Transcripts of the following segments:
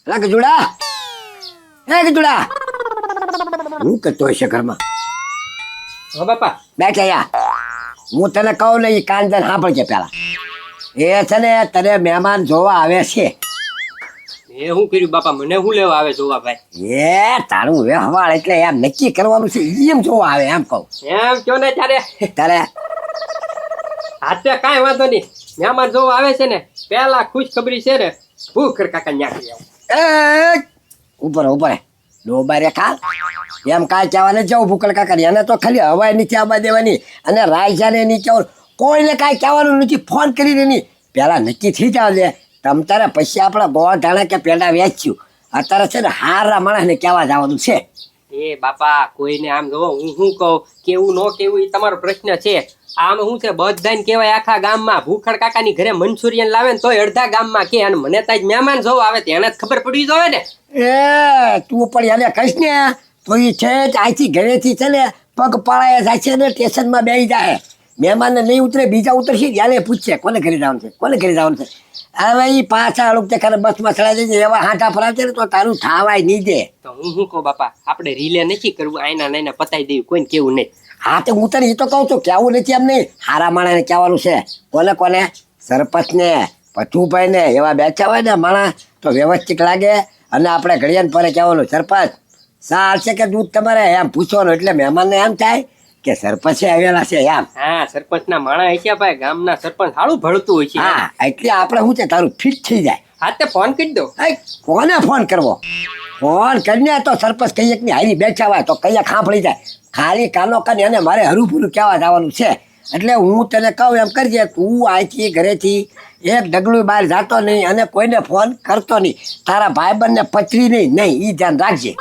ગજુડા હું કરતો હશે ઘરમાં? હો બાપા બેઠ અહીંયા. હું તને કહું ને એ કાન દન સાંભળજે પેલા. એ છે ને તને મહેમાન જોવા આવે છે. એ શું કર્યું બાપા? મને શું લેવા આવે જોવા ભાઈ? એ તારું વ્યવહાર એટલે એમ નક્કી કરવાનું છે એમ જોવા આવે એમ કહું. એમ કયો ને ત્યારે તારે હાથે કાંઈ વાંધો નહીં. મહેમાન જોવા આવે છે ને પેલા ખુશખબરી છે ને ભૂખર કાકા ન્યાકી આવું. એ ઉપર ઉપર ડોબારે ખાલ એમ કાંઈ કહેવાને જવું ભૂકલ કાકા એને તો ખાલી હવાય નીચે આવવા દેવાની અને રાયજાને નીચે કોઈને કાંઈ કહેવાનું નથી. ફોન કરીને નહીં પેલા નક્કી થઈ જાવ દે. તમ તારે પછી આપણે ગોળ ધાણા કે પેંડા વેચ્યું. અત્યારે છે ને હારા માણસને કહેવા જવાનું છે. એ બાપા કોઈને આમ જોવો હું શું કહું કેવું ન કેવું એ તમારો પ્રશ્ન છે. આમ શું છે બધાને કહેવાય આખા ગામમાં ભૂખડ કાકાની ઘરે મંચુરિયન લાવે ને તોય અડધા ગામમાં કે અને મને તાજ મહેમાન જોવા આવે તેને જ ખબર પડવી જોઈએ ને. એ તું પણ એને કહીશ ને તો એ છે જ અહીંથી ઘરેથી છે ને પગ પાળાએ જાય છે ને સ્ટેશનમાં બેસી જાય. મહેમાનને નહીં ઉતરે બીજા ઉતરશે એને પૂછશે કોને ઘરે જવાનું છે કોને ઘરે જવાનું છે. હવે એ પાછા અડુક તે ખરે બસમાં ચડાવી દેજે એવા હાંટા ફરાવશે ને તો તારું થાવાય નહીં દે. તો હું શું કહું બાપા આપણે રીલે નથી કરવું આઈના નાઈના પતાવી દેવું કોઈને કેવું નહીં. હા તો હું તને એ તો કહું છું કેવું નથી એમ નહીં. હારા માણસને કહેવાનું છે. કોને કોને? સરપંચને પથુભાઈને એવા બેઠા હોય ને માણસ તો વ્યવસ્થિત લાગે. અને આપણે ઘડિયાને પરે કહેવાનું સરપંચ સાર છે કે દૂધ તમારે એમ પૂછવાનું એટલે મહેમાનને એમ થાય કે સરપંચે આવેલા છે એમ. હા સરપંચના માણા હશે ભાઈ ગામના સરપંચ સારું ભળતું હોય છે. હા એટલે આપણે શું છે તારું ફિટ થઈ જાય. હા તે ફોન કરી દો. કોને ફોન કરવો? ફોન કરીને તો સરપંચ કઈક ની હારી બેઠા હોય તો કઈક સાંભળી જાય. ખાલી કાનો કાની અને મારે હરું કહેવા જવાનું છે. એટલે હું તને કહું એમ કરજે તું અહીંથી ઘરેથી એક ડગલું બહાર જાતો નહીં અને કોઈને ફોન કરતો નહીં. તારા ભાઈબંધને પચરી નહીં એ ધ્યાન રાખજે.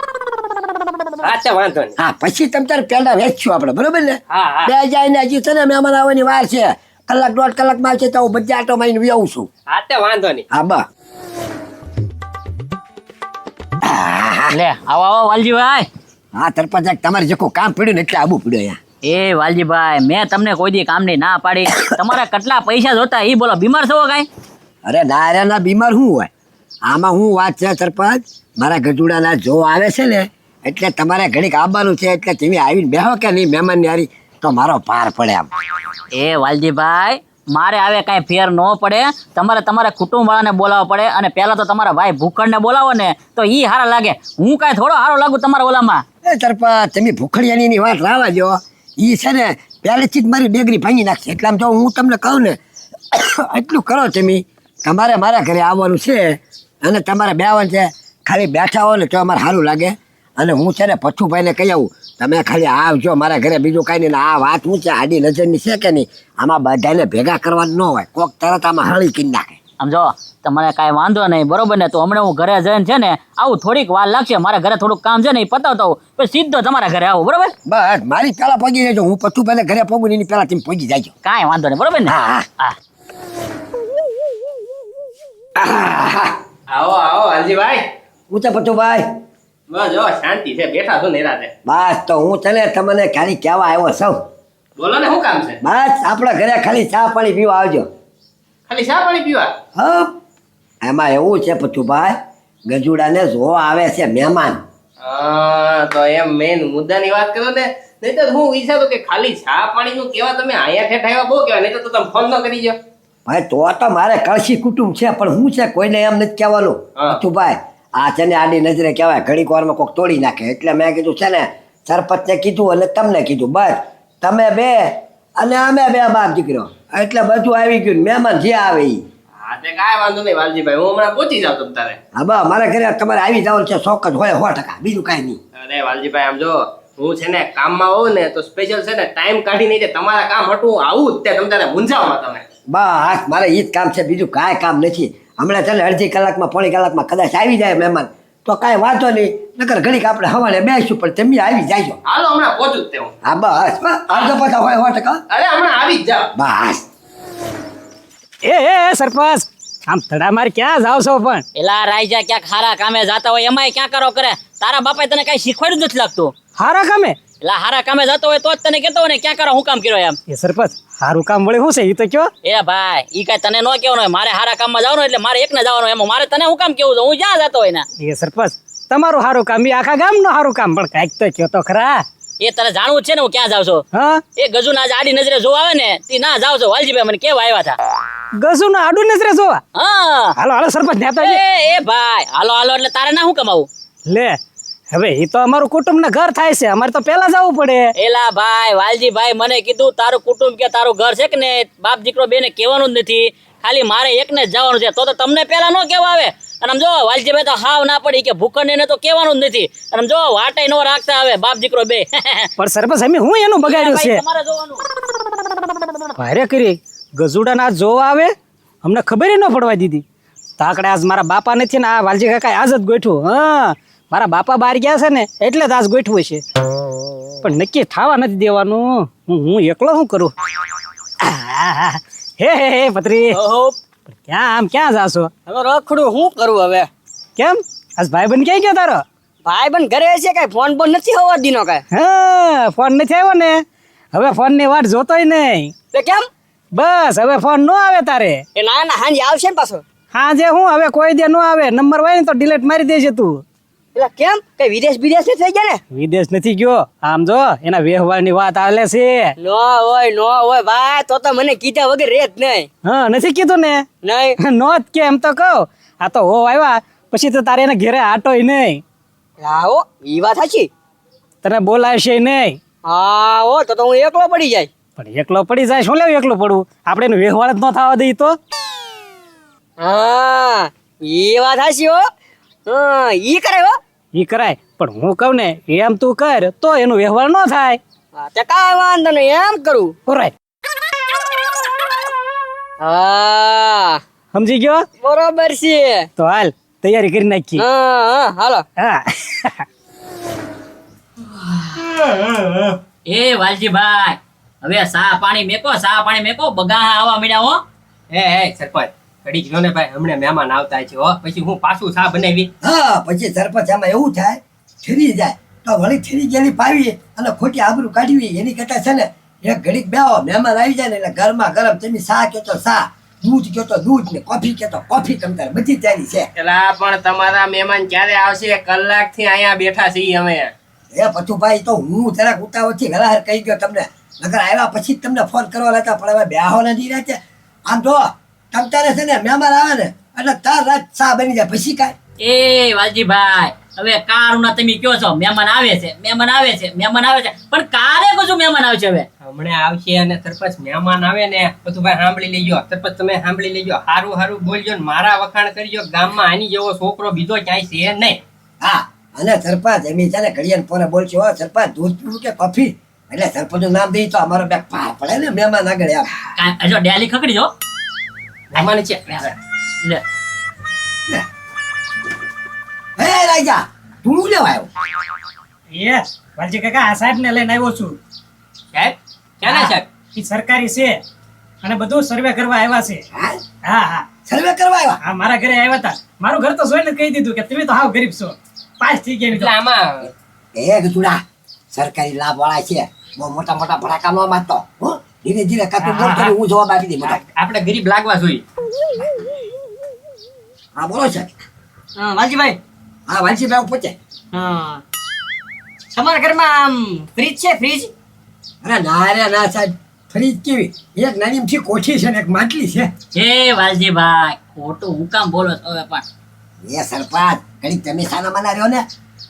હા તે વાંધો નહીં. હા પછી તમે તારે પેલા વેચશું આપણે બરોબર ને? હા હા બે જાય ને હજી છે ને મહેમાન આવવાની વાર છે. કલાક દોઢ કલાકમાં આવશે તો હું બધા આટો મારીને આવું છું. હા તે વાંધો નહીં. હા બસ લે આવો આવો વાલજીભાઈ. હા સરપંચ તમારે જે કોઈ કામ પડ્યું ને એટલે આવું પડ્યું અહીંયા. એ વાલજીભાઈ મેં તમને કોઈ દી કામની ના પાડી. તમારે કેટલા પૈસા જોતા એ બોલો. બીમાર છો કાંઈ? અરે ના બીમાર શું હોય? આમાં શું વાત છે સરપંચ મારા ગજુડાના જો આવે છે ને એટલે તમારે ઘડીક આવવાનું છે. એટલે તમે આવીને બેહો કે નહીં મહેમાન યારી તો મારો પાર પડે આમ. એ વાલજીભાઈ મારે આવે કાંઈ ફેર ન પડે. તમારે કુટુંબવાળાને બોલાવવા પડે અને પહેલા તો તમારા ભાઈ ભૂખડને બોલાવો ને તો ઈ હારા લાગે. હું કાંઈ થોડો હારો લાગુ તમારા ઓલામાં? એ સરપંચ તમે ભૂખડિયાની વાત રાવા જો. એ છે ને પહેલેથી જ મારી ડેગરી ભાંગી નાખશે. એટલે આમ જો હું તમને કહું ને એટલું કરો તમે. તમારે મારા ઘરે આવવાનું છે અને તમારે બેવાનું છે. ખાલી બેઠા હો ને તો અમારે સારું લાગે. અને હું છે ને પથુભાઈને કહી આવું તમે ખાલી આવજો મારા ઘરે. બીજું કાંઈ નહીં. આ વાત હું છે આડી નજરની છે કે નહીં આમાં બધાને ભેગા કરવાનું ન હોય. કોક તરત આમાં હળી કરી નાખે. સમજો તમારે કાંઈ વાંધો નહીં બરોબર ને? તો હમણાં હું ઘરે જઈને છે ને આવું થોડીક વાર લાગશે. મારા ઘરે થોડુંક કામ છે ને એ પતાવતો આવું પછી સીધો તમારા ઘરે આવું બરોબર? બસ મારી પેલા પહોંચી જજો. હું પથુભાઈને ઘરે પહોંચું એની પેલા તમે પહોંચી જાજો. કાંઈ વાંધો નહીં બરોબર ને? હા હા આવો આવો હાલજીભાઈ. હું છે પથુભાઈ. બસ જો શાંતિ છે બેઠા છો નિરાતે. બસ તો હું તને તમને ખાલી કહેવા આવ્યો સૌ. બોલો ને શું કામ છે? બસ આપણા ઘરે ખાલી ચા પાણી પીવા આવજો. ખાલી ચા પાણી પીવા? હા એમાં એવું છે પથુભાઈ ગજુડાને જો આવે છે મહેમાન. હા તો એમ મેન મુદ્દાની વાત કરો ને. નહીં તો હું વિચારું કે ખાલી ચા પાણી નું કેવા તમે આયા ઠેઠ આવ્યા બહુ કેવા. નહીં તો તમે ફોન ન કરી દો. ભાઈ તો મારે કળશી કુટુંબ છે પણ હું છે કોઈને એમ નથી કહેવાનું. હા. પથુભાઈ આ છે ને આડી નજરે કહેવાય ઘડીક વારમાં કોઈક તોડી નાખે. એટલે મેં કીધું છે ને સરપંચને કીધું અને તમને કીધું બસ તમે બે અને અમે બે બાપ દીકરો એટલે બધું આવી ગયું. મહેમાન જે આવે એ. હા તે કાંઈ વાંધો નહીં વાલજીભાઈ હું હમણાં પહોંચી જાઉં તમ તારે. હા બસ મારા ઘરે તમારે આવી જવાનું છે. શોખ જ હોય 100%. બીજું કાંઈ નહીં. અરે વાલજીભાઈ આમ જો હું છે ને કામમાં હોઉં ને તો સ્પેશિયલ છે ને ટાઈમ કાઢી નહીં તમારા કામ હટું આવું જ તે તમ તારે મૂંઝાવમાં તમે. બસ મારે એ જ કામ છે બીજું કાંઈ કામ નથી. હમણાં ચાલે અડધી કલાકમાં પોણી કલાકમાં કદાચ આવી જાય મહેમાન તો કાંઈ વાંધો નહીં. નકર ઘડીક આપણે હવાને બેસીશું પણ તમે આવી જાયજો. હાલો હમણાં પહોંચું જ તે હું. હા બસ આવજો પાછા હોય 100%. અરે હમણાં આવી જ જાઓ. બસ એ સરપંચ આમ ધડા માર ક્યાં જાવ છો પણ? એલા રાઈજા ક્યાંક હારા કામે જાતા હોય એમાંય ક્યાં કરો કરે. તારા બાપાએ તને કઈ શીખવાડ્યું નથી લાગતું. હારા કામે? એલા હારા કામે જતો હોય તો જ તને કહેતો હોય ને ક્યાં કરો હું કામ કર્યો એમ. એ સરપંચ સારું કામ વળી શું છે એ તો કયો. એ ભાઈ ઈ કાંઈ તને ન કહેવાનું હોય. મારે હારા કામમાં જવાનું એટલે મારે એકને જવાનું એમાં મારે તને હું કામ કેવું છે? હું જ્યાં જતો હોય ને એ સરપંચ તમારું સારું કામ એ આખા ગામનું સારું કામ પણ કાંઈક તો કયો તો ખરા. એ તને જાણવું જ છે ને હું ક્યાં જાઉં છું. હા એ ગજુ ના આડી નજરે જોવા આવે ને તે ના જાવ છો. વાલજીભાઈ મને કેવા આવ્યા હતા. ગજુનો આડું નજરે જોવા. હા હાલો હાલો સરપંચ ન્યા તો આવજે. એ ભાઈ હાલો હાલો એટલે તારે ના હું કમાવું. લે હવે એ તો અમારું કુટુંબના ઘર થાય છે, અમારે તો પેલા જવું પડે. એલા ભાઈ વાલજીભાઈ મને કીધું તારું કુટુંબ કે તારું ઘર છે કે ને બાપ દીકરો બેને કહેવાનું જ નથી, ખાલી મારે એકને જ જવાનું છે. તો તમને પેલા ન કહેવા આવે. અને આમ જો વાલજીભાઈ તો હાવ ના પડી કે ભૂખંડ તો કહેવાનું જ નથી. અને આમ જો વાટાઈ ન રાખતા આવે બાપ દીકરો બે. પણ સરપંચ અમે હું એનું બગાડ્યું છે? ભાઈ, તમારે જોવાનું. ભારે કરી ગજુડાના આજ જોવા આવે અમને ખબર ન પડવા દીધી. તાકડે આજ મારા બાપા નથી ને આ વાલજી કાકા આજ જ ગોઠવું. હા મારા બાપા બહાર ગયા છે ને એટલે જ આજ ગોઠવું છે, પણ નક્કી થવા નથી દેવાનું. હું એકલો શું કરું? હે હે હે પત્રી ઓહો ક્યાં આમ ક્યાં જાશો? હવે રખડું શું કરું હવે? કેમ આજ ભાઈબંધ ક્યાં ગયો તારો? ભાઈ ઘરે છે કઈ ફોન બોન નથી હોવા દીનો કઈ. હા ફોન નથી આવ્યો ને, હવે ફોન ની વાટ જોતોય નહીં. તો કેમ? બસ હવે ફોન ન આવે તારે. એ ના ના હાંજે આવશે ને પાછો. હા જે હું હવે કોઈ દે ન આવે, નંબર હોય ને તો ડિલીટ મારી દેજે તું. એટલે કેમ કઈ વિદેશ વિદેશ થઈ ગયા ને? વિદેશ નથી ગયો, આમ જો એના વ્યવહારની વાત આલે છે. નો હોય ભાઈ, તો મને કીધા વગર રે જ નહીં. હા નથી કીધું ને? નહીં નો જ કે એમ તો કહું. આ તો હો આવ્યા પછી તો તારે એને ઘેરે આટોય નહીં, આવો ઈ વાત સાચી. તને બોલાવશે નહીં. હા હો તો હું એકલો પડી જાય. પણ એકલો પડી જાય શું લેવું એકલો પડવું? આપણે એનો વ્યવહાર જ ન થવા દઈએ તો. હા ઈ વાત સાચી હો. હા ઈ કરે હો. ઈ કરાય, પણ હું કહું ને એમ તું કર તો એનો વ્યવહાર ન થાય. હા તે કાંઈ વાંધો નહીં, એમ કરું. ઓરાય હા સમજી ગયો? બરોબર છે. તો હાલ તૈયારી કરી નાખી. હા હાલો. હા એ વાલજીભાઈ હવે સા પાણી મેકો બગા આવા મળ્યા હો. એ સરપંચ ઘડી જ લો ને ભાઈ, હમણાં મહેમાન આવતા છે હો, પછી હું પાછું શા બનાવી. હા પછી સરપંચ આમાં એવું થાય ઠરી જાય તો વળી ઠરી ગયેલી પાવી અને ખોટી આબરૂ કાઢવી એની કરતા છે ને એક ઘડીક બેહો, મહેમાન આવી જાય ને એટલે ગરમા ગરમ તમે શા કહો તો શા, દૂધ કહો તો દૂધ ને કોફી કહો તો કોફી, તમ તારે બધી તૈયારી છે. એલા પણ તમારા મહેમાન ક્યારે આવશે? કલાકથી અહીંયા બેઠા છીએ અમે. એ પથુભાઈ તો હું જરાક ઉતાવળથી વહેલા કહી ગયો તમને, નગર આવ્યા પછી જ તમને ફોન કરવા લેતા, પણ હવે બેહો નથી રહ્યા છે. આમ જો તમ તારે છે ને મહેમાન આવે ને એટલે તાર રાત શા બની જાય પછી કાંઈ. એ વાલજીભાઈ હવે કારુના તમે કયો છો મહેમાન આવે છે પણ કારે કશું મહેમાન આવે છે? હવે હમણાં આવશે અને સરપંચ મહેમાન આવે ને બધું ભાઈ સાંભળી લેજો. સરપંચ તમે સાંભળી લેજો, હારું હારું બોલજો ને મારા વખાણ કરજો. ગામમાં આની જેવો છોકરો બીજો ક્યાંય છે નહીં. હા અને સરપંચ એમ છે ને ઘડિયાળ ફોને બોલશે, હો સરપંચ દૂધ પીવું કે કોફી, એટલે સરપંચ નું નામ દઈ તો અમારો બે પાર પડે ને મહેમાન આગળ આમ. કાંઈ જો ડેલી ખકડી જો મહેમાન છે. લે હે રાજા તું શું લેવા આવ્યો? એ વાલજી કાકા આ સાહેબ ને લઈને આવ્યો છું. સાહેબ ક્યાંના સાહેબ? એ સરકારી છે અને બધું સર્વે કરવા આવ્યા છે. હા હા હા સર્વે કરવા આવ્યા? હા મારા ઘરે આવ્યા હતા. મારું ઘર તો જોઈને કહી દીધું કે તમે તો હાવ ગરીબ છો, પાસ થઈ ગયા. એટલે આમાં એ ગજુડા સરકારી લાભ વાળા છે, બહુ મોટા મોટા ભડાકા નો મારતો. હો ધીરે ધીરે કાતું બોલ કરી હું જવાબ આપી દઈ મોટો. આપણે ગરીબ લાગવા જોઈએ. હા બોલો સાહેબ. વાલજીભાઈ હા વાંચીભાઈ પૂછે. તમારા ઘરમાં આમ ફ્રીજ છે? ફ્રીજ? અરે ના રે ના સાહેબ, ફ્રીજ કેવી, એક નાની થી કોઠી છે ને એક માટલી છે. છે વાલજીભાઈ ખોટું હું કામ બોલો છો હવે? પણ એ સરપંચ ઘડીક તમે સાના માના રહ્યો ને,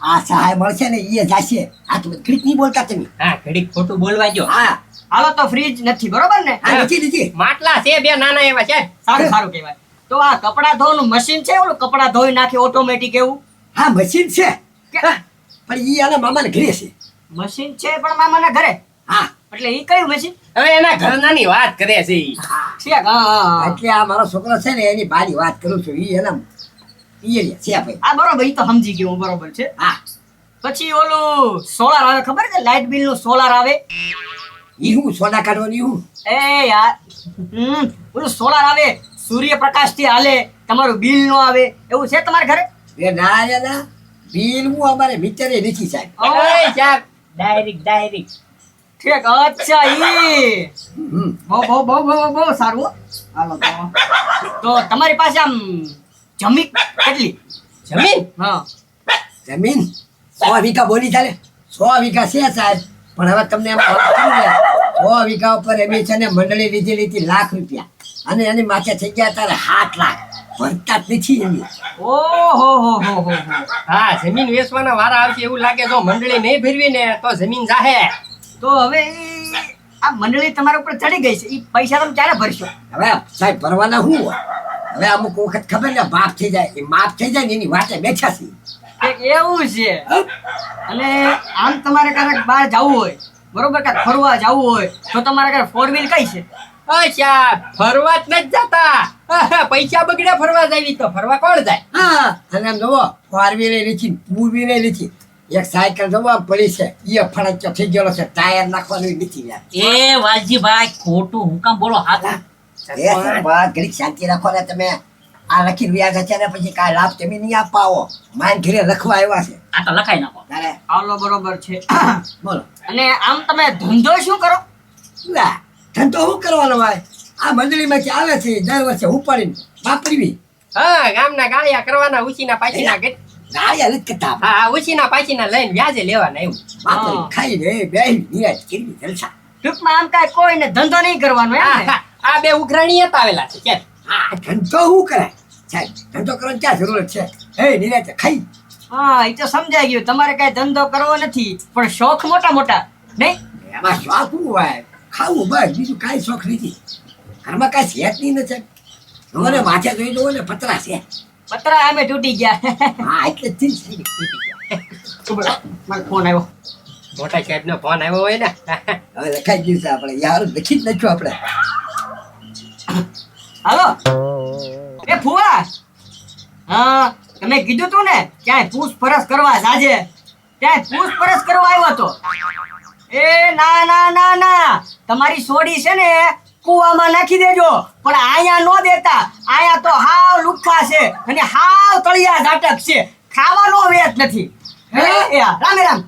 આ સહાય મળશે ને એ જાશે. આ તમે ઘડીક નહીં બોલતા તમે. હા ઘડીક ખોટું બોલવા જો. હા હાલો તો ફ્રીજ નથી બરોબર ને? હા નથી નથી. માટલા છે બે નાના એવા છે. સારું કહેવાય. તો આ કપડા ધોવાનું મશીન છે, ઓલું કપડા ધોઈ નાખે ઓટોમેટિક એવું? હા મશીન છે પણ ઈ આના મામાને ઘરે છે. મશીન છે પણ મામાના ઘરે? હા એટલે ઈ કયું મશીન હવે એના ઘરનાની વાત કરે છે ઈ. છે? હા એટલે આ મારો છોકરો છે ને એની બારી વાત કરું છું. ઈ એના ઈ છે ભાઈ. આ બરોબર, ઈ તો સમજી ગયો હું, બરોબર છે. હા પછી ઓલું સોલાર આવે, ખબર છે લાઇટ બિલ નું સોલાર આવે? ઈ હું સોના કાઢવાની હું. એ યાર ઓલું સોલાર આવે, સૂર્યપ્રકાશ થી હાલે, તમારું બિલ નો આવે, એવું છે તમારા ઘરે? એ ના રે ના, બિલ હું અમારે મીટરે નથી સાહેબ. ઓય સાહેબ ડાયરેક્ટ ઠીક અચ્છા ઈ હમ. બહુ સારું હો. હાલો તો તમારી પાસે આમ જમી કેટલી જમીન હા જમીન 100 વીઘા બોલી ચાલે 100 વીઘા છે સાહેબ, પણ હવે તમને એમાં વાત કરું ને 100 વીઘા ઉપર એમ છે ને મંડળી લીધેલી હતી લાખ રૂપિયા, અને એની માથે થઈ ગયા તારે 7 લાખ, ભરતા જ નથી એની. ઓહો હા જમીન વેચવાના વારા આવશે એવું લાગે. જો મંડળી નહીં ભરવી ને તો જમીન જાહે. તો હવે આ મંડળી તમારા ઉપર ચડી ગઈ છે ઈ પૈસા તમે ક્યારે ભરશો? હવે સાહેબ ભરવાના શું હોય? હવે અમુક વખત ખબર ને બાપ થઈ જાય, એ માફ થઈ જાય ને એની વાતે બેઠા છે. એક એવું છે. હમ? અને આમ તમારે ક્યારેક બહાર જવું હોય બરોબર, કાંઈક ફરવા જવું હોય તો તમારે ક્યારેક 4 વ્હીલ કઈ છે? અચ્છા ફરવા જ નથી જતા. પૈસા બગડે ફરવા જાવી તો ફરવા કોણ જાય? હા, અને આમ જોવો 4 વ્હીલર લીધી, 2 વ્હીલર લીધી, એક સાયકલ જોવો આમ પડી છે, એ ફળચ્યો થઈ ગયેલો છે, ટાયર નાખવાનું નથી યાર. એ વાલજીભાઈ ખોટું હું કામ બોલો હાથ એ સાહેબ, આ ઘડીક શાંતિ રાખો ને તમે. આ લખીને વ્યાજ છે ને પછી કાંઈ લાભ તમે નહીં આપવા આવો. માન ઘરે લખવા આવ્યા છે આ તો લખાઈ નાખો. તારે હાલો બરોબર છે. બોલો. અને આમ તમે ધંધો શું કરો? લા, ધંધો શું કરવાનો હોય? આ મંડળીમાંથી આવે છે દર વર્ષે ઉપાડીને વાપરવી. હા ગામના ગાળિયા કરવાના, ઉછીના પાછીના ગાળિયા નથી કરતા આપણે. હા ઉછીના પાછીના લઈને વ્યાજે લેવાના એવું. વાપરી ખાઈને બેહીને નિરાશ કરવી જલસા. ટૂંકમાં આમ કાંઈ કોઈને ધંધો નહીં કરવાનો એમ ને? આ બે ઉઘરાણી આવેલા છે કે આ ધંધો શું કરાય સાહેબ? ધંધો કરવાની ક્યાં જરૂર છે? એ નિરાશ ખાઈ. હા એ તો સમજાઈ ગયું. તમારે કાંઈ ધંધો કરવો નથી પણ શોખ મોટા મોટા નહીં? એમાં શોખ શું હોય? ખાવું બસ, બીજું કાંઈ શોખ નથી. ઘરમાં કાંઈ છે જ નહીં ને સાહેબ. જોવો ને માથે જોઈ જુઓ ને પતરા છે. પતરા આમે તૂટી ગયા. હા એટલે જ થી જ. મારો ફોન આવ્યો. મોટા સાહેબ નો ફોન આવ્યો હોય ને. હવે લખાઈ ગયું છે આપણે, યાર લખી જ નાખ્યું આપણે. હાલો એ ફુવા, હા તમે કીધું તું ને ક્યાંય પૂછપરછ કરવા જાજે, ક્યાંય પૂછપરછ કરવા આવ્યો તો. એ ના ના ના ના, તમારી સોડી છે ને કુવામાં નાખી દેજો, પણ આયા નો દેતા. આયા તો હાવ લુખ્ખા છે અને હાવ તળિયા ઝાટક છે, ખાવાનો વેત નથી. એ રામે રામ,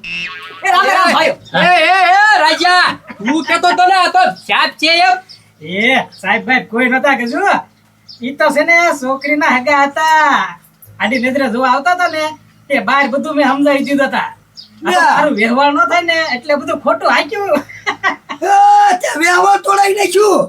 એ રામે રામ ભાઈઓ. એ રાજા તું કેતો તો ને આ તો સાપ છે એમ. એ સાહેબ ભાઈ કોઈ નતા કે શું, ઈ તો છે ને છોકરીના હગા હતા, આડી નજરે જોવા આવતા હતા ને તે બહાર બધું મેં સમજાવી દીધા હતા. આ તો મારું વ્યવહાર ન થાય ને એટલે બધું ખોટું હાંક્યું. તે વ્યવહાર તોડાઈ નાખ્યું.